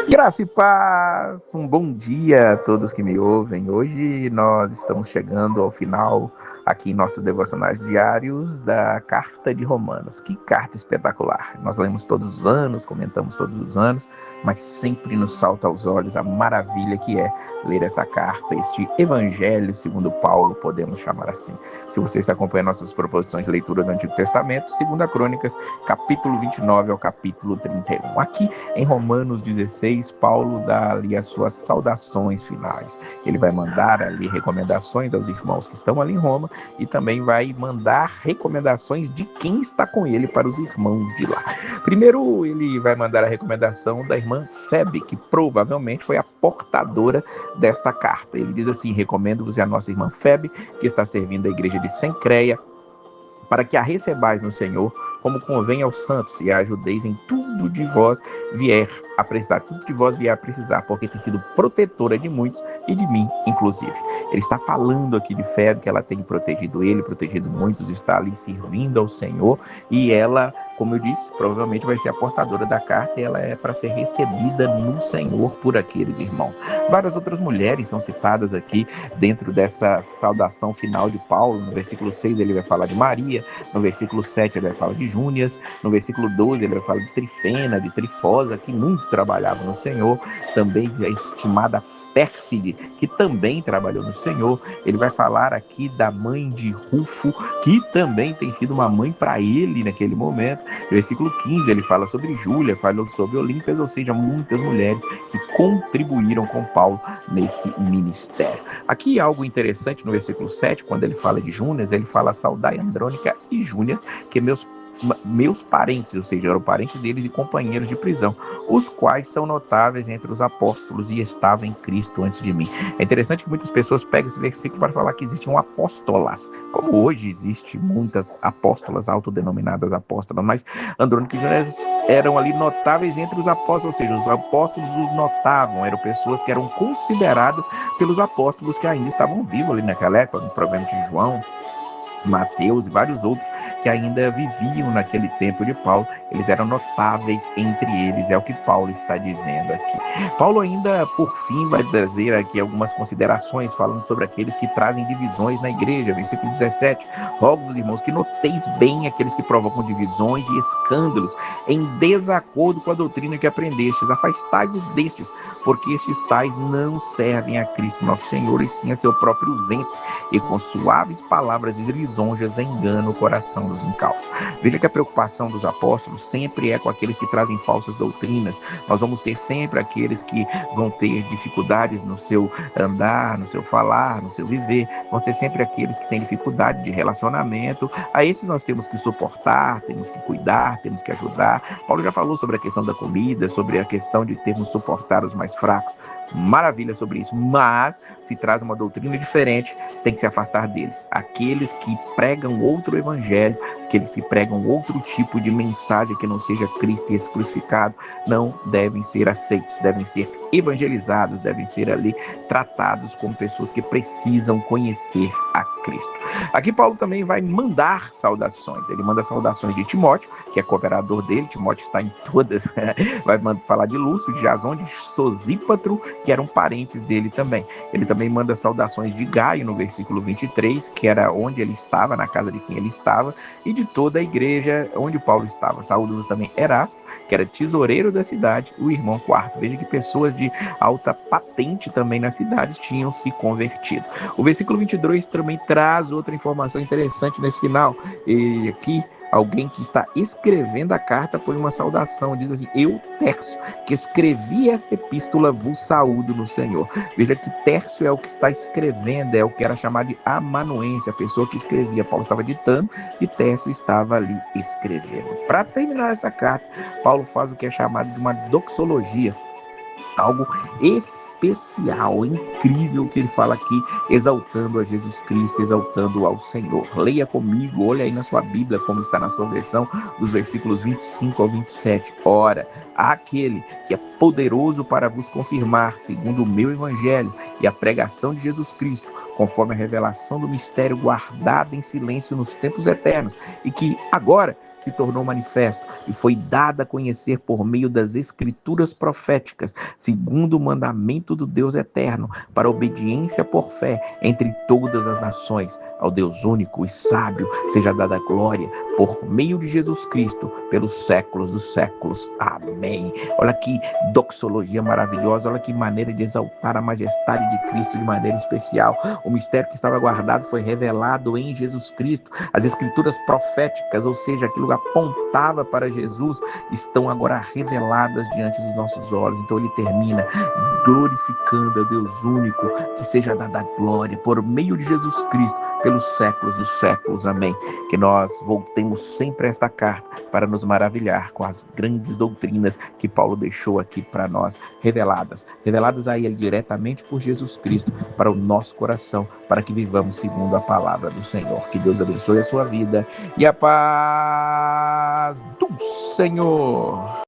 Graça e paz, um bom dia a todos que me ouvem. Hoje nós estamos chegando ao final aqui em nossos devocionais diários da Carta de Romanos. Que carta espetacular! Nós lemos todos os anos, comentamos todos os anos, mas sempre nos salta aos olhos a maravilha que é ler essa carta, este Evangelho segundo Paulo, podemos chamar assim. Se você está acompanhando nossas proposições de leitura do Antigo Testamento, 2 Crônicas, capítulo 29 ao capítulo 31. Aqui em Romanos 16, Paulo dá ali as suas saudações finais. Ele vai mandar ali recomendações aos irmãos que estão ali em Roma e também vai mandar recomendações de quem está com ele para os irmãos de lá. Primeiro, ele vai mandar a recomendação da irmã Febe, que provavelmente foi a portadora desta carta. Ele diz assim: recomendo-vos a nossa irmã Febe, que está servindo a igreja de Cencreia, para que a recebais no Senhor, como convém aos santos, e a ajudeis em tudo de vós vier a precisar, porque tem sido protetora de muitos e de mim, inclusive. Ele está falando aqui de fé, que ela tem protegido ele, protegido muitos, está ali servindo ao Senhor, e ela, como eu disse, provavelmente vai ser a portadora da carta, e ela é para ser recebida no Senhor por aqueles irmãos. Várias outras mulheres são citadas aqui dentro dessa saudação final de Paulo. No versículo 6 ele vai falar de Maria, no versículo 7 ele vai falar de Júnias, no versículo 12 ele vai falar de Trifena, de Trifosa, que muitos trabalhavam no Senhor, também a estimada Pérside, que também trabalhou no Senhor. Ele vai falar aqui da mãe de Rufo, que também tem sido uma mãe para ele naquele momento. No versículo 15 ele fala sobre Júlia, falou sobre Olímpias, ou seja, muitas mulheres que contribuíram com Paulo nesse ministério. Aqui algo interessante no versículo 7, quando ele fala de Júnias, ele fala: saudai Andrônica e Júnias, que meus parentes, ou seja, eram parentes deles e companheiros de prisão, os quais são notáveis entre os apóstolos e estavam em Cristo antes de mim. É interessante que muitas pessoas pegam esse versículo para falar que existiam apóstolas, como hoje existe muitas apóstolas, autodenominadas apóstolas, mas Andrônica e Júnias eram ali notáveis entre os apóstolos, ou seja, os apóstolos os notavam, eram pessoas que eram consideradas pelos apóstolos que ainda estavam vivos ali naquela época, no provérbio de João, Mateus e vários outros que ainda viviam naquele tempo de Paulo. Eles eram notáveis entre eles, é o que Paulo está dizendo aqui. Paulo ainda, por fim, vai trazer aqui algumas considerações falando sobre aqueles que trazem divisões na igreja. Versículo 17: rogo-vos, irmãos, que noteis bem aqueles que provocam divisões e escândalos em desacordo com a doutrina que aprendestes. Afastai-vos destes, porque estes tais não servem a Cristo nosso Senhor, e sim a seu próprio ventre, e com suaves palavras e lisonjas engana o coração dos incautos. Veja que a preocupação dos apóstolos sempre é com aqueles que trazem falsas doutrinas. Nós vamos ter sempre aqueles que vão ter dificuldades no seu andar, no seu falar, no seu viver. Vamos ter sempre aqueles que têm dificuldade de relacionamento. A esses nós temos que suportar, temos que cuidar, temos que ajudar. Paulo já falou sobre a questão da comida, sobre a questão de termos suportar os mais fracos. Maravilha sobre isso, mas se traz uma doutrina diferente, tem que se afastar deles. Aqueles que pregam outro evangelho, aqueles que pregam outro tipo de mensagem que não seja Cristo e esse crucificado, não devem ser aceitos, devem ser evangelizados, devem ser ali tratados como pessoas que precisam conhecer a Cristo. Aqui Paulo também vai mandar saudações. Ele manda saudações de Timóteo, que é cooperador dele. Timóteo está em todas. Vai falar de Lúcio, de Jasão, de Sosípatro, que eram parentes dele também. Ele também manda saudações de Gaio, no versículo 23, que era onde ele estava, na casa de quem ele estava, e de toda a igreja onde Paulo estava. Saúde também Erasto, que era tesoureiro da cidade, o irmão quarto. Veja que pessoas de alta patente também nas cidades tinham se convertido. O versículo 22 também traz outra informação interessante nesse final. E aqui alguém que está escrevendo a carta põe uma saudação, diz assim: eu, Tércio, que escrevi esta epístola, vos saúdo no Senhor. Veja que Tércio é o que está escrevendo, é o que era chamado de amanuense, a pessoa que escrevia. Paulo estava ditando e Tércio estava ali escrevendo. Para terminar essa carta, Paulo faz o que é chamado de uma doxologia, algo especial, incrível que ele fala aqui, exaltando a Jesus Cristo, exaltando ao Senhor. Leia comigo, olha aí na sua Bíblia como está na sua versão, dos versículos 25 ao 27. Ora, aquele que é poderoso para vos confirmar, segundo o meu evangelho e a pregação de Jesus Cristo, conforme a revelação do mistério guardado em silêncio nos tempos eternos, e que agora se tornou manifesto e foi dado a conhecer por meio das escrituras proféticas, segundo o mandamento do Deus eterno, para obediência por fé entre todas as nações. Ao Deus único e sábio seja dada a glória por meio de Jesus Cristo, pelos séculos dos séculos. Amém. Olha que doxologia maravilhosa, olha que maneira de exaltar a majestade de Cristo de maneira especial. O mistério que estava guardado foi revelado em Jesus Cristo. As escrituras proféticas, ou seja, aquilo que apontava para Jesus, estão agora reveladas diante dos nossos olhos. Então ele termina glorificando a Deus único, que seja dada a glória por meio de Jesus Cristo, pelos séculos dos séculos. Amém. Que nós voltemos sempre a esta carta para nos maravilhar com as grandes doutrinas que Paulo deixou aqui para nós, reveladas a ele diretamente por Jesus Cristo, para o nosso coração, para que vivamos segundo a palavra do Senhor. Que Deus abençoe a sua vida e a paz do Senhor.